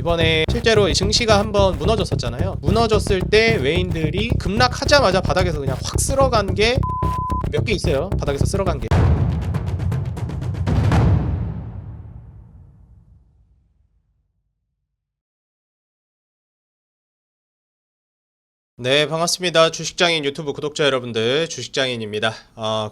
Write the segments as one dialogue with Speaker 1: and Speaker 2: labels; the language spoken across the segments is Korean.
Speaker 1: 이번에 실제로 증시가 한번 무너졌었잖아요. 무너졌을 때 외인들이 급락하자마자 바닥에서 그냥 확 쓸어간 게 몇 개 있어요. 바닥에서 쓸어간 게. 네, 반갑습니다. 주식장인 유튜브 구독자 여러분들, 주식장인입니다.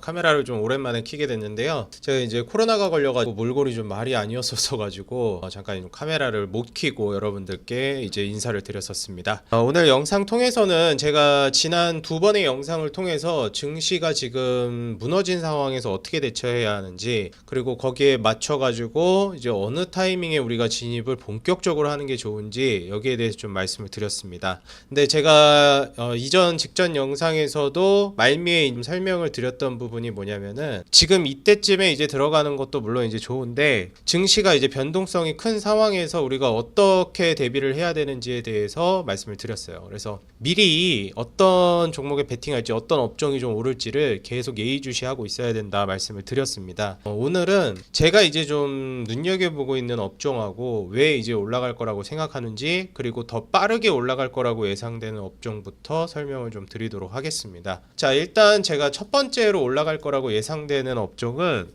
Speaker 1: 카메라를 좀 오랜만에 켜게 됐는데요. 제가 이제 코로나가 걸려가지고 몰골이 좀 말이 아니었어가지고 잠깐 좀 카메라를 못 켜고 여러분들께 이제 인사를 드렸었습니다. 오늘 영상 통해서는 제가 지난 두 번의 영상을 통해서 증시가 지금 무너진 상황에서 어떻게 대처해야 하는지, 그리고 거기에 맞춰가지고 이제 어느 타이밍에 우리가 진입을 본격적으로 하는 게 좋은지 여기에 대해서 좀 말씀을 드렸습니다. 근데 제가 이전 직전 영상에서도 말미에 좀 설명을 드렸던 부분이 뭐냐면은, 지금 이때쯤에 이제 들어가는 것도 물론 이제 좋은데 증시가 이제 변동성이 큰 상황에서 우리가 어떻게 대비를 해야 되는지에 대해서 말씀을 드렸어요. 그래서 미리 어떤 종목에 베팅할지, 어떤 업종이 좀 오를지를 계속 예의주시하고 있어야 된다 말씀을 드렸습니다. 오늘은 제가 이제 좀 눈여겨보고 있는 업종하고 왜 이제 올라갈 거라고 생각하는지, 그리고 더 빠르게 올라갈 거라고 예상되는 업종부터 설명을 좀 드리도록 하겠습니다. 자, 일단 제가 첫 번째로 올라갈 거라고 예상되는 업종은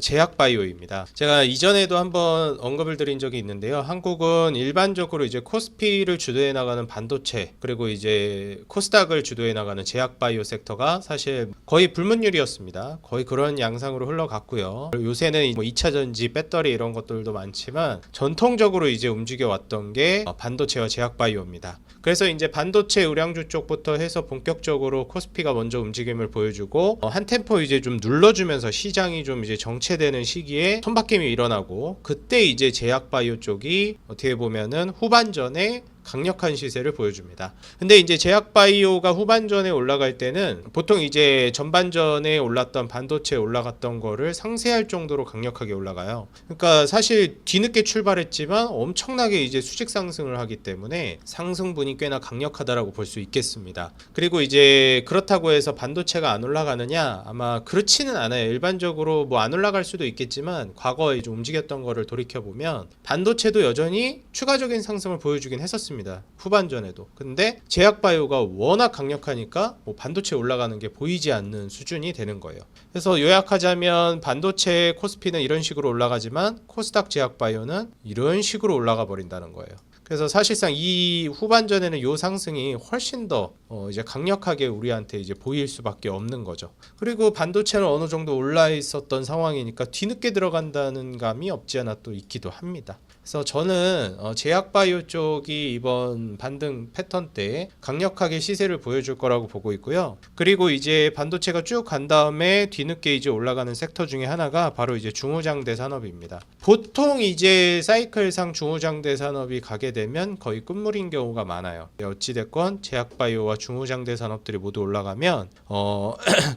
Speaker 1: 제약바이오입니다. 제가 이전에도 한번 언급을 드린 적이 있는데요. 한국은 일반적으로 이제 코스피를 주도해 나가는 반도체, 그리고 이제 코스닥을 주도해 나가는 제약바이오 섹터가 사실 거의 불문율이었습니다. 거의 그런 양상으로 흘러갔고요. 요새는 뭐 2차전지, 배터리 이런 것들도 많지만 전통적으로 이제 움직여 왔던 게 반도체와 제약바이오입니다. 그래서 이제 반도체 우량주 쪽부터 해서 본격적으로 코스피가 먼저 움직임을 보여주고 한 템포 이제 좀 눌러주면서 시장이 좀 이제 정체되는 시기에 손바뀜이 일어나고, 그때 이제 제약바이오 쪽이 어떻게 보면은 후반전에 강력한 시세를 보여줍니다. 근데 이제 제약바이오가 후반전에 올라갈 때는 보통 이제 전반전에 올랐던 반도체에 올라갔던 거를 상쇄할 정도로 강력하게 올라가요. 그러니까 사실 뒤늦게 출발했지만 엄청나게 이제 수직 상승을 하기 때문에 상승분이 꽤나 강력하다라고 볼 수 있겠습니다. 그리고 이제 그렇다고 해서 반도체가 안 올라가느냐? 아마 그렇지는 않아요. 일반적으로 뭐 안 올라갈 수도 있겠지만 과거에 좀 움직였던 거를 돌이켜보면 반도체도 여전히 추가적인 상승을 보여주긴 했었습니다. 후반전에도. 근데 제약바이오가 워낙 강력하니까 뭐 반도체 올라가는 게 보이지 않는 수준이 되는 거예요. 그래서 요약하자면 반도체 코스피는 이런 식으로 올라가지만 코스닥 제약바이오는 이런 식으로 올라가 버린다는 거예요. 그래서 사실상 이 후반전에는 요 상승이 훨씬 더 이제 강력하게 우리한테 이제 보일 수밖에 없는 거죠. 그리고 반도체는 어느 정도 올라 있었던 상황이니까 뒤늦게 들어간다는 감이 없지 않아 또 있기도 합니다. 그래서 저는 제약바이오 쪽이 이번 반등 패턴 때 강력하게 시세를 보여줄 거라고 보고 있고요. 그리고 이제 반도체가 쭉 간 다음에 뒤늦게 이제 올라가는 섹터 중에 하나가 바로 이제 중후장대 산업입니다. 보통 이제 사이클상 중후장대 산업이 가게 되면 거의 끝물인 경우가 많아요. 어찌됐건 제약바이오와 중후장대 산업들이 모두 올라가면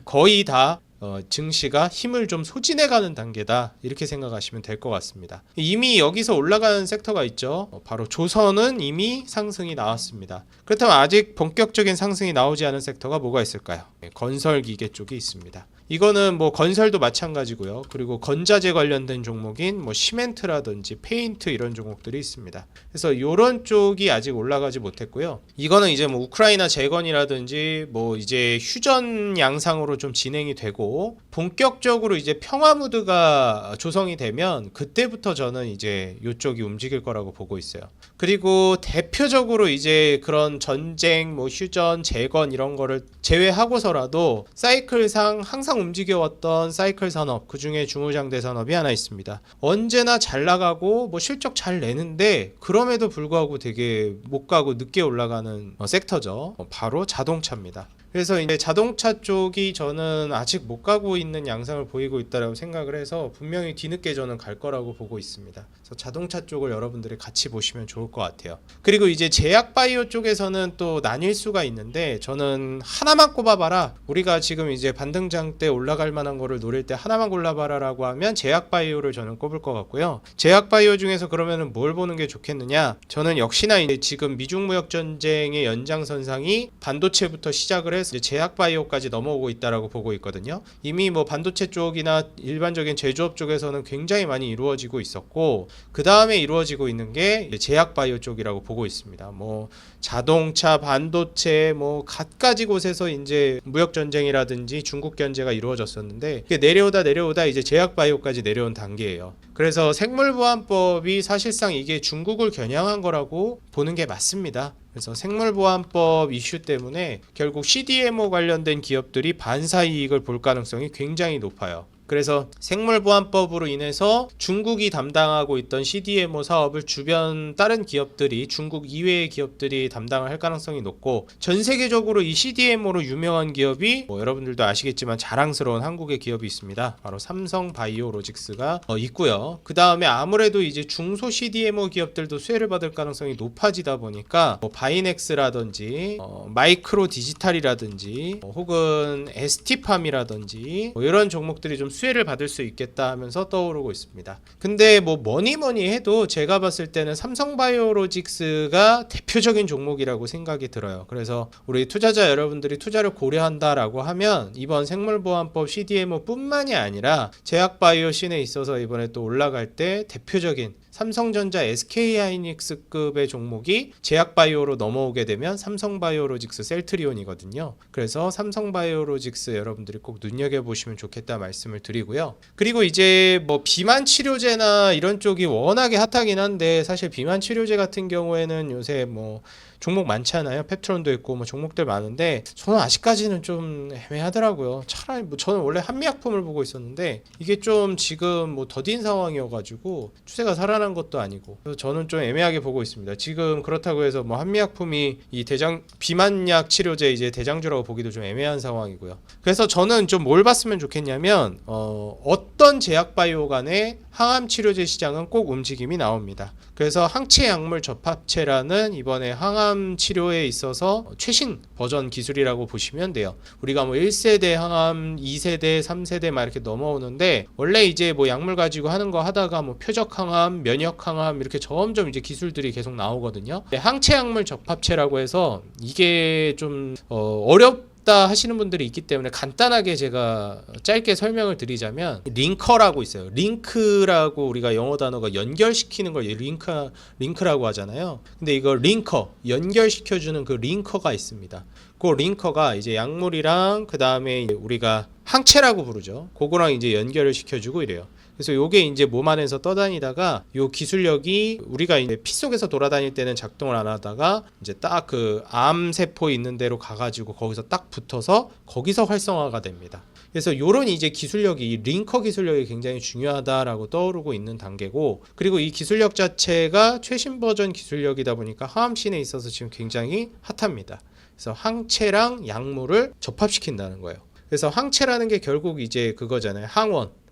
Speaker 1: 거의 다 증시가 힘을 좀 소진해가는 단계다, 이렇게 생각하시면 될 것 같습니다. 이미 여기서 올라가는 섹터가 있죠. 바로 조선은 이미 상승이 나왔습니다. 그렇다면 아직 본격적인 상승이 나오지 않은 섹터가 뭐가 있을까요? 건설기계 쪽이 있습니다. 이거는 뭐 건설도 마찬가지고요. 그리고 건자재 관련된 종목인 뭐 시멘트라든지 페인트 이런 종목들이 있습니다. 그래서 이런 쪽이 아직 올라가지 못했고요. 이거는 이제 뭐 우크라이나 재건이라든지 뭐 이제 휴전 양상으로 좀 진행이 되고 본격적으로 이제 평화 무드가 조성이 되면 그때부터 저는 이제 이쪽이 움직일 거라고 보고 있어요. 그리고 대표적으로 이제 그런 전쟁, 뭐 휴전, 재건 이런 거를 제외하고서라도 사이클상 항상 움직여왔던 사이클 산업, 그 중에 중후장대 산업이 하나 있습니다. 언제나 잘 나가고 뭐 실적 잘 내는데 그럼에도 불구하고 되게 못 가고 늦게 올라가는 섹터죠. 바로 자동차입니다. 그래서 이제 자동차 쪽이 저는 아직 못 가고 있는 양상을 보이고 있다고 생각을 해서 분명히 뒤늦게 저는 갈 거라고 보고 있습니다. 그래서 자동차 쪽을 여러분들이 같이 보시면 좋을 것 같아요. 그리고 이제 제약바이오 쪽에서는 또 나뉠 수가 있는데, 저는 하나만 꼽아봐라, 우리가 지금 이제 반등장 때 올라갈 만한 거를 노릴 때 하나만 골라봐라 라고 하면 제약바이오를 저는 꼽을 것 같고요. 제약바이오 중에서 그러면은 뭘 보는 게 좋겠느냐? 저는 역시나 이제 지금 미중무역전쟁의 연장선상이 반도체부터 시작을 해서 이제 제약바이오까지 넘어오고 있다라고 보고 있거든요. 이미 뭐 반도체 쪽이나 일반적인 제조업 쪽에서는 굉장히 많이 이루어지고 있었고, 그 다음에 이루어지고 있는 게 제약 바이오 쪽이라고 보고 있습니다. 뭐 자동차, 반도체, 뭐 갖가지 곳에서 이제 무역 전쟁이라든지 중국 견제가 이루어졌었는데 이게 내려오다 이제 제약 바이오까지 내려온 단계예요. 그래서 생물보안법이 사실상 이게 중국을 겨냥한 거라고 보는 게 맞습니다. 그래서 생물보안법 이슈 때문에 결국 CDMO 관련된 기업들이 반사 이익을 볼 가능성이 굉장히 높아요. 그래서 생물보안법으로 인해서 중국이 담당하고 있던 CDMO 사업을 주변 다른 기업들이 중국 이외의 기업들이 담당을 할 가능성이 높고 전 세계적으로 이 CDMO로 유명한 기업이 뭐 여러분들도 아시겠지만 자랑스러운 한국의 기업이 있습니다. 바로 삼성바이오로직스가 있고요. 그 다음에 아무래도 이제 중소 CDMO 기업들도 수혜를 받을 가능성이 높아지다 보니까 뭐 바이넥스라든지 마이크로 디지털이라든지 혹은 ST팜이라든지 뭐 이런 종목들이 좀 수혜를 받을 수 있겠다 하면서 떠오르고 있습니다. 근데 뭐 뭐니 해도 제가 봤을 때는 삼성바이오로직스가 대표적인 종목이라고 생각이 들어요. 그래서 우리 투자자 여러분들이 투자를 고려한다라고 하면 이번 생물보안법 CDMO 뿐만이 아니라 제약바이오 씬에 있어서 이번에 또 올라갈 때 대표적인 삼성전자 SK하이닉스급의 종목이 제약바이오로 넘어오게 되면 삼성바이오로직스 셀트리온이거든요. 그래서 삼성바이오로직스 여러분들이 꼭 눈여겨보시면 좋겠다 말씀을 드리고요. 그리고 이제 뭐 비만 치료제나 이런 쪽이 워낙에 핫하긴 한데 사실 비만 치료제 같은 경우에는 요새 뭐 종목 많잖아요. 펩트론도 있고 뭐 종목들 많은데 저는 아직까지는 좀 애매하더라고요. 차라리 뭐 저는 원래 한미약품을 보고 있었는데 이게 좀 지금 뭐 더딘 상황이어가지고 추세가 살아난 것도 아니고 그래서 저는 좀 애매하게 보고 있습니다. 지금 그렇다고 해서 뭐 한미약품이 이 비만약 치료제 이제 대장주라고 보기도 좀 애매한 상황이고요. 그래서 저는 좀 뭘 봤으면 좋겠냐면 어떤 제약바이오 간의 항암 치료제 시장은 꼭 움직임이 나옵니다. 그래서 항체약물 접합체라는 이번에 항암 치료에 있어서 최신 버전 기술이라고 보시면 돼요. 우리가 뭐 1세대 항암, 2세대, 3세대 막 이렇게 넘어오는데 원래 이제 뭐 약물 가지고 하는 거 하다가 뭐 표적 항암, 면역 항암 이렇게 점점 이제 기술들이 계속 나오거든요. 항체약물 접합체라고 해서 이게 좀 어렵다 하시는 분들이 있기 때문에 간단하게 제가 짧게 설명을 드리자면 링커라고 있어요. 링크라고 우리가 영어 단어가 연결시키는 걸 링크라고 하잖아요. 근데 이거 링커 연결시켜주는 그 링커가 있습니다. 그 링커가 이제 약물이랑 그 다음에 우리가 항체라고 부르죠. 그거랑 이제 연결을 시켜주고 이래요. 그래서 요게 이제 몸 안에서 떠다니다가 요 기술력이 우리가 이제 피 속에서 돌아다닐 때는 작동을 안 하다가 이제 딱 그 암세포 있는 데로 가가지고 거기서 딱 붙어서 거기서 활성화가 됩니다. 그래서 요런 이제 기술력이 이 링커 기술력이 굉장히 중요하다라고 떠오르고 있는 단계고 그리고 이 기술력 자체가 최신 버전 기술력이다 보니까 항암씬에 있어서 지금 굉장히 핫합니다. 그래서 항체랑 약물을 접합시킨다는 거예요. 그래서 항체라는 게 결국 이제 그거잖아요.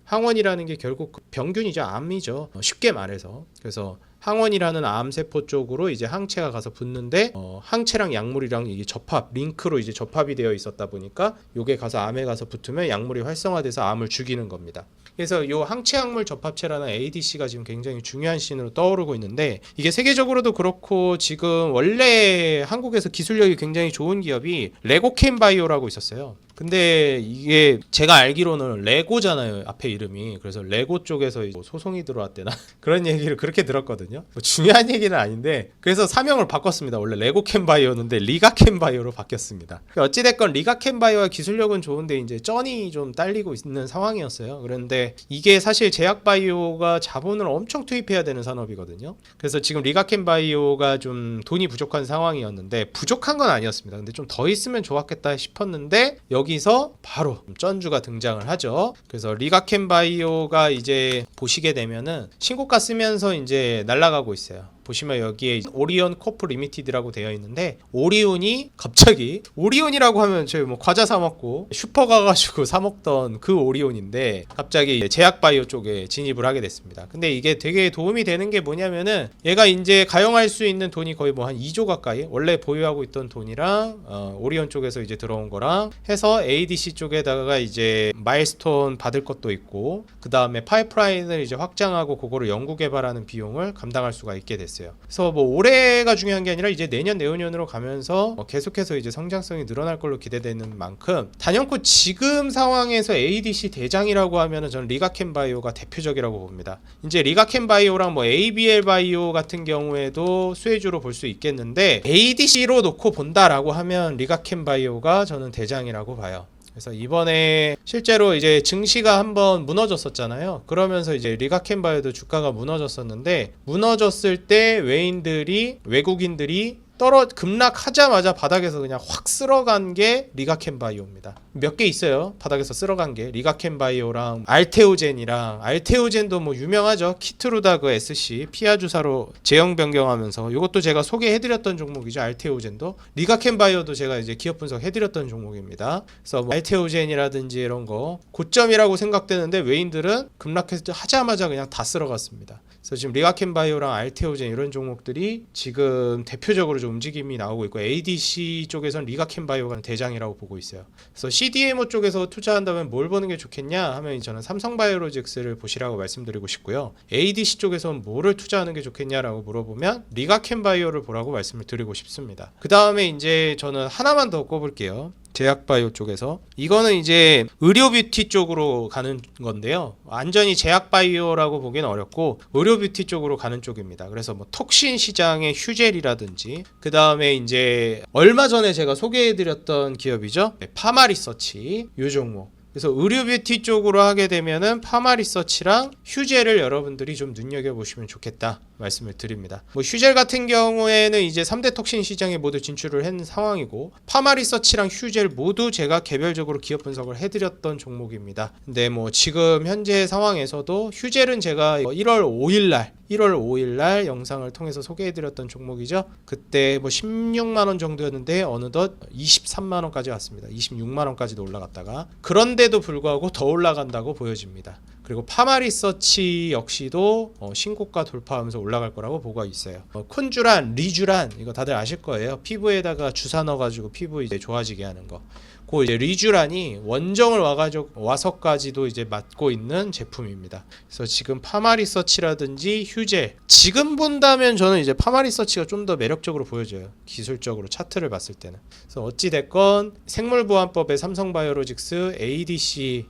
Speaker 1: 항원이라는 게 결국 병균이죠. 암이죠. 쉽게 말해서. 그래서 항원이라는 암세포 쪽으로 이제 항체가 가서 붙는데 항체랑 약물이랑 이게 링크로 이제 접합이 되어 있었다 보니까 요게 가서 암에 가서 붙으면 약물이 활성화돼서 암을 죽이는 겁니다. 그래서 요 항체약물 접합체라는 ADC가 지금 굉장히 중요한 씬으로 떠오르고 있는데 이게 세계적으로도 그렇고 지금 원래 한국에서 기술력이 굉장히 좋은 기업이 레고캠바이오라고 있었어요. 근데 이게 제가 알기로는 레고잖아요. 앞에 이름이. 그래서 레고 쪽에서 뭐 소송이 들어왔대나 그런 얘기를 그렇게 들었거든요. 뭐 중요한 얘기는 아닌데 그래서 사명을 바꿨습니다. 원래 레고캠바이오였는데 리가캠바이오로 바뀌었습니다. 어찌됐건 리가캠바이오의 기술력은 좋은데 이제 쩐이 좀 딸리고 있는 상황이었어요. 그런데 이게 사실 제약바이오가 자본을 엄청 투입해야 되는 산업이거든요. 그래서 지금 리가캠바이오가 좀 돈이 부족한 상황이었는데 부족한 건 아니었습니다. 근데 좀 더 있으면 좋았겠다 싶었는데 여기서 바로 쩐주가 등장을 하죠. 그래서 리가캠바이오가 이제 보시게 되면은 신고가 쓰면서 이제 날아가고 있어요. 보시면 여기에 오리온 코프 리미티드라고 되어 있는데 오리온이 갑자기 오리온이라고 하면 저희 뭐 과자 사 먹고 슈퍼 가가지고 사 먹던 그 오리온인데 갑자기 제약바이오 쪽에 진입을 하게 됐습니다. 근데 이게 되게 도움이 되는 게 뭐냐면은 얘가 이제 가용할 수 있는 돈이 거의 뭐 한 2조 가까이 원래 보유하고 있던 돈이랑 오리온 쪽에서 이제 들어온 거랑 해서 ADC 쪽에다가 이제 마일스톤 받을 것도 있고 그 다음에 파이프라인을 이제 확장하고 그거를 연구 개발하는 비용을 감당할 수가 있게 됐습니다. 있어요. 그래서 뭐 올해가 중요한 게 아니라 이제 내년 내후년으로 가면서 계속해서 이제 성장성이 늘어날 걸로 기대되는 만큼 단연코 지금 상황에서 ADC 대장이라고 하면은 저는 리가켄바이오가 대표적이라고 봅니다. 이제 리가켄바이오랑 뭐 ABL 바이오 같은 경우에도 수혜주로 볼 수 있겠는데 ADC로 놓고 본다라고 하면 리가켄바이오가 저는 대장이라고 봐요. 그래서 이번에 실제로 이제 증시가 한번 무너졌었잖아요. 그러면서 이제 리가켄바이오도 주가가 무너졌었는데, 무너졌을 때 외국인들이 급락하자마자 바닥에서 그냥 확 쓸어간 게 리가켄바이오입니다. 몇 개 있어요. 바닥에서 쓸어간 게 리가켄바이오랑 알테오젠도 뭐 유명하죠. 키트루다 그 SC 피하 주사로 제형 변경하면서, 이것도 제가 소개해드렸던 종목이죠. 알테오젠도. 리가켄바이오도 제가 이제 기업 분석해드렸던 종목입니다. 그래서 뭐 알테오젠이라든지 이런 거 고점이라고 생각되는데 외인들은 급락하자마자 그냥 다 쓸어갔습니다. 그래서 지금 리가켄바이오랑 알테오젠 이런 종목들이 지금 대표적으로 좀 움직임이 나오고 있고, ADC 쪽에서는 리가켄바이오가 대장이라고 보고 있어요. 그래서 CDMO 쪽에서 투자한다면 뭘 보는 게 좋겠냐 하면 저는 삼성바이오로직스를 보시라고 말씀드리고 싶고요. ADC 쪽에서는 뭐를 투자하는 게 좋겠냐라고 물어보면 리가켄바이오를 보라고 말씀을 드리고 싶습니다. 그 다음에 이제 저는 하나만 더 꼽을게요. 제약바이오 쪽에서, 이거는 이제 의료뷰티 쪽으로 가는 건데요. 완전히 제약바이오라고 보기는 어렵고 의료뷰티 쪽으로 가는 쪽입니다. 그래서 뭐 톡신 시장의 휴젤이라든지, 그 다음에 이제 얼마 전에 제가 소개해드렸던 기업이죠. 파마리서치, 요 종목. 그래서 의료뷰티 쪽으로 하게 되면은 파마리서치랑 휴젤을 여러분들이 좀 눈여겨보시면 좋겠다 말씀을 드립니다. 뭐 휴젤 같은 경우에는 이제 3대 톡신 시장에 모두 진출을 한 상황이고, 파마리서치랑 휴젤 모두 제가 개별적으로 기업 분석을 해드렸던 종목입니다. 근데 뭐 지금 현재 상황에서도 휴젤은 제가 1월 5일날 영상을 통해서 소개해드렸던 종목이죠. 그때 뭐 16만원 정도였는데 어느덧 23만원까지 왔습니다. 26만원까지도 올라갔다가, 그런데도 불구하고 더 올라간다고 보여집니다. 그리고 파마리서치 역시도 신고가 돌파하면서 올라갈 거라고 보고 있어요. 콘주란, 리주란 이거 다들 아실 거예요. 피부에다가 주사 넣어가지고 피부 이제 좋아지게 하는 거. 그 이제 리주란이 원정을 와서까지도 이제 맡고 있는 제품입니다. 그래서 지금 파마리서치라든지 휴젤, 지금 본다면 저는 이제 파마리서치가 좀 더 매력적으로 보여져요. 기술적으로 차트를 봤을 때는. 그래서 어찌 됐건 생물보안법의 삼성바이오로직스, ADC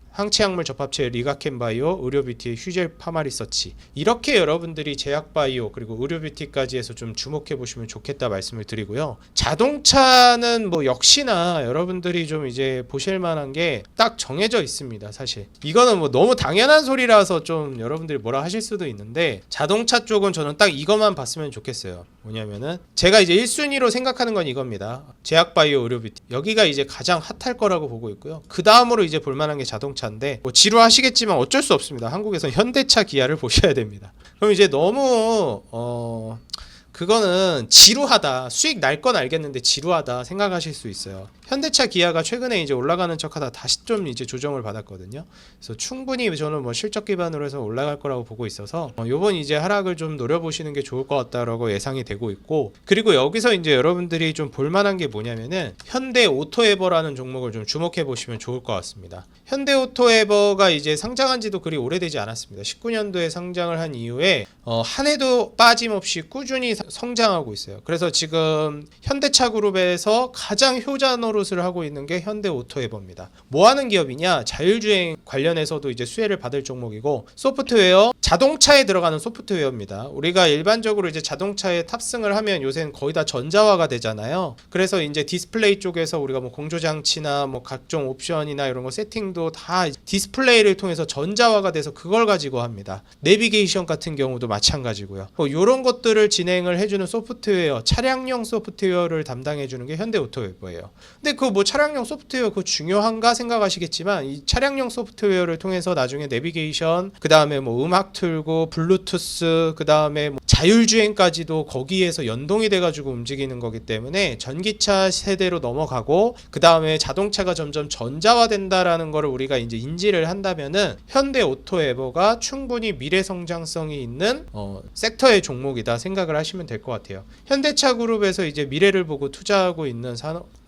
Speaker 1: 항체약물 접합체 리가켄바이오, 의료뷰티의 휴젤 파마리서치, 이렇게 여러분들이 제약바이오 그리고 의료뷰티까지 해서 좀 주목해 보시면 좋겠다 말씀을 드리고요. 자동차는 뭐 역시나 여러분들이 좀 이제 보실 만한 게 딱 정해져 있습니다. 사실 이거는 뭐 너무 당연한 소리라서 좀 여러분들이 뭐라 하실 수도 있는데, 자동차 쪽은 저는 딱 이것만 봤으면 좋겠어요. 뭐냐면은 제가 이제 1순위로 생각하는 건 이겁니다. 제약바이오, 의료뷰티, 여기가 이제 가장 핫할 거라고 보고 있고요. 그 다음으로 이제 볼만한 게 자동차인데, 뭐 지루하시겠지만 어쩔 수 없습니다. 한국에서 현대차, 기아를 보셔야 됩니다. 그럼 이제 너무 그거는 지루하다, 수익 날 건 알겠는데 지루하다 생각하실 수 있어요. 현대차, 기아가 최근에 이제 올라가는 척하다 다시 좀 이제 조정을 받았거든요. 그래서 충분히 저는 뭐 실적 기반으로 해서 올라갈 거라고 보고 있어서 요번 이제 하락을 좀 노려보시는 게 좋을 것 같다라고 예상이 되고 있고, 그리고 여기서 이제 여러분들이 좀 볼만한 게 뭐냐면은 현대오토에버라는 종목을 좀 주목해 보시면 좋을 것 같습니다. 현대오토에버가 이제 상장한 지도 그리 오래되지 않았습니다. 19년도에 상장을 한 이후에 한 해도 빠짐없이 꾸준히 성장하고 있어요. 그래서 지금 현대차 그룹에서 가장 효자 노릇을 하고 있는 게 현대오토에버입니다. 뭐 하는 기업이냐? 자율주행 관련해서도 이제 수혜를 받을 종목이고, 소프트웨어, 자동차에 들어가는 소프트웨어입니다. 우리가 일반적으로 이제 자동차에 탑승을 하면 요새는 거의 다 전자화가 되잖아요. 그래서 이제 디스플레이 쪽에서 우리가 뭐 공조장치나 뭐 각종 옵션이나 이런 거 세팅도 다 디스플레이를 통해서 전자화가 돼서 그걸 가지고 합니다. 내비게이션 같은 경우도 마찬가지고요. 이런 것들을 진행을 해주는 소프트웨어, 차량용 소프트웨어를 담당해주는 게 현대오토에버예요. 근데 그 뭐 차량용 소프트웨어 그거 중요한가 생각하시겠지만, 이 차량용 소프트웨어를 통해서 나중에 내비게이션, 그 다음에 뭐 음악 틀고 블루투스, 그 다음에 뭐 자율주행까지도 거기에서 연동이 돼가지고 움직이는 거기 때문에 전기차 세대로 넘어가고, 그 다음에 자동차가 점점 전자화된다라는 거를 우리가 이제 인지를 한다면은 현대오토에버가 충분히 미래 성장성이 있는 섹터의 종목이다 생각을 하시면 될 것 같아요. 현대차 그룹에서 이제 미래를 보고 투자하고 있는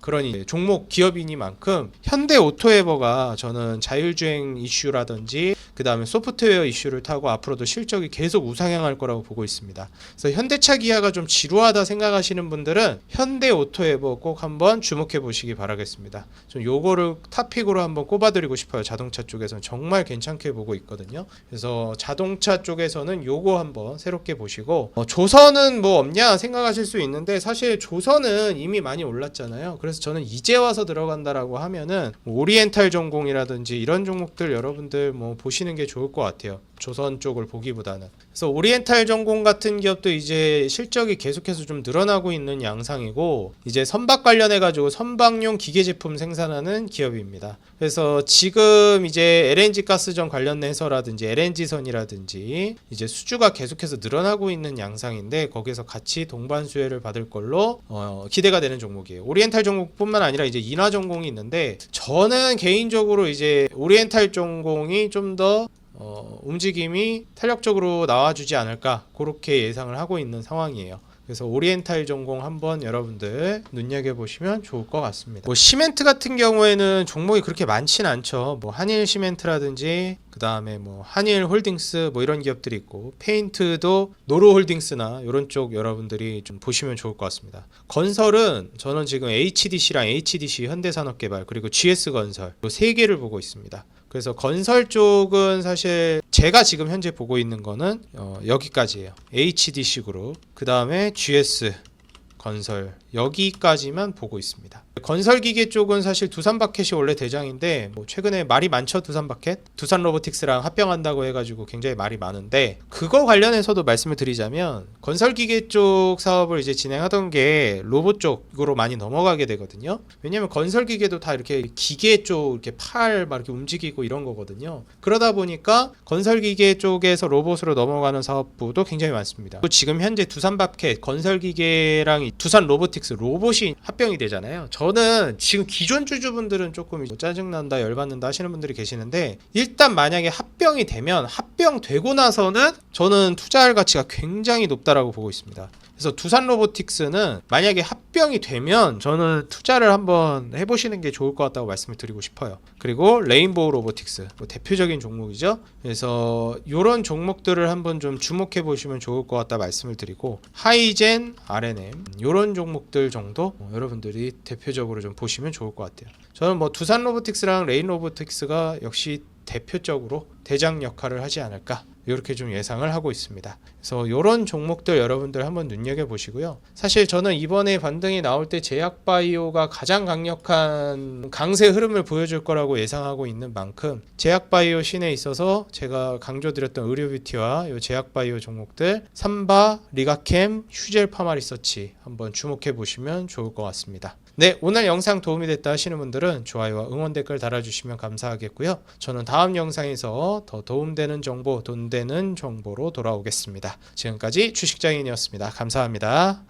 Speaker 1: 그런 종목 기업이니만큼 현대오토에버가 저는 자율주행 이슈라든지 그 다음에 소프트웨어 이슈를 타고 앞으로도 실적이 계속 우상향할 거라고 보고 있습니다. 그래서 현대차 기아가 좀 지루하다 생각하시는 분들은 현대오토에버 꼭 한번 주목해 보시기 바라겠습니다. 좀 요거를 탑픽으로 한번 꼽아드리고 싶어요. 자동차 쪽에서는 정말 괜찮게 보고 있거든요. 그래서 자동차 쪽에서는 요거 한번 새롭게 보시고, 조선은 뭐 없냐 생각하실 수 있는데 사실 조선은 이미 많이 올랐잖아요. 그래서 저는 이제 와서 들어간다라고 하면은 뭐 오리엔탈 전공이라든지 이런 종목들 여러분들 뭐 보시는 게 좋을 것 같아요. 조선 쪽을 보기보다는. 그래서 오리엔탈 전공 같은 기업도 이제 실적이 계속해서 좀 늘어나고 있는 양상이고, 이제 선박 관련해 가지고 선박용 기계 제품 생산하는 기업입니다. 그래서 지금 이제 LNG 가스전 관련해서라든지 LNG선이라든지 이제 수주가 계속해서 늘어나고 있는 양상인데, 거기서 같이 동반 수혜를 받을 걸로 기대가 되는 종목이에요. 오리엔탈 전공뿐만 아니라 이제 인화 전공이 있는데, 저는 개인적으로 이제 오리엔탈 전공이 좀 더 움직임이 탄력적으로 나와주지 않을까, 그렇게 예상을 하고 있는 상황이에요. 그래서 오리엔탈 전공 한번 여러분들 눈여겨보시면 좋을 것 같습니다. 뭐 시멘트 같은 경우에는 종목이 그렇게 많진 않죠. 뭐 한일 시멘트라든지 그 다음에 뭐 한일 홀딩스 뭐 이런 기업들이 있고, 페인트도 노루 홀딩스나 이런 쪽 여러분들이 좀 보시면 좋을 것 같습니다. 건설은 저는 지금 HDC랑 HDC 현대산업개발 그리고 GS건설 이 세 개를 보고 있습니다. 그래서 건설 쪽은 사실 제가 지금 현재 보고 있는 거는 여기까지예요. HDC 그룹, 그 다음에 GS 건설, 여기까지만 보고 있습니다. 건설기계 쪽은 사실 두산바켓이 원래 대장인데, 뭐 최근에 말이 많죠. 두산바켓, 두산로보틱스랑 합병한다고 해가지고 굉장히 말이 많은데, 그거 관련해서도 말씀을 드리자면 건설기계 쪽 사업을 이제 진행하던 게 로봇 쪽으로 많이 넘어가게 되거든요. 왜냐면 건설기계도 다 이렇게 기계 쪽 이렇게 팔 막 이렇게 움직이고 이런 거거든요. 그러다 보니까 건설기계 쪽에서 로봇으로 넘어가는 사업부도 굉장히 많습니다. 지금 현재 두산바켓 건설기계랑 두산로보틱스 로봇이 합병이 되잖아요. 저는 지금 기존 주주분들은 조금 짜증난다 열받는다 하시는 분들이 계시는데, 일단 만약에 합병이 되면, 합병되고 나서는 저는 투자할 가치가 굉장히 높다라고 보고 있습니다. 그래서 두산로보틱스는 만약에 합병이 되면 저는 투자를 한번 해보시는 게 좋을 것 같다고 말씀을 드리고 싶어요. 그리고 레인보우 로보틱스 뭐 대표적인 종목이죠. 그래서 이런 종목들을 한번 좀 주목해 보시면 좋을 것 같다 말씀을 드리고, 하이젠, RNM 이런 종목들 정도 여러분들이 대표적으로 좀 보시면 좋을 것 같아요. 저는 뭐 두산로보틱스랑 레인로보틱스가 역시 대표적으로 대장 역할을 하지 않을까, 이렇게 좀 예상을 하고 있습니다. 그래서 이런 종목들 여러분들 한번 눈여겨보시고요. 사실 저는 이번에 반등이 나올 때 제약바이오가 가장 강력한 강세 흐름을 보여줄 거라고 예상하고 있는 만큼, 제약바이오 신에 있어서 제가 강조드렸던 의료뷰티와 이 제약바이오 종목들 삼바, 리가캠, 휴젤 파마리서치 한번 주목해 보시면 좋을 것 같습니다. 네, 오늘 영상 도움이 됐다 하시는 분들은 좋아요와 응원 댓글 달아주시면 감사하겠고요. 저는 다음 영상에서 더 도움되는 정보, 돈 되는 정보로 돌아오겠습니다. 지금까지 주식장인이었습니다. 감사합니다.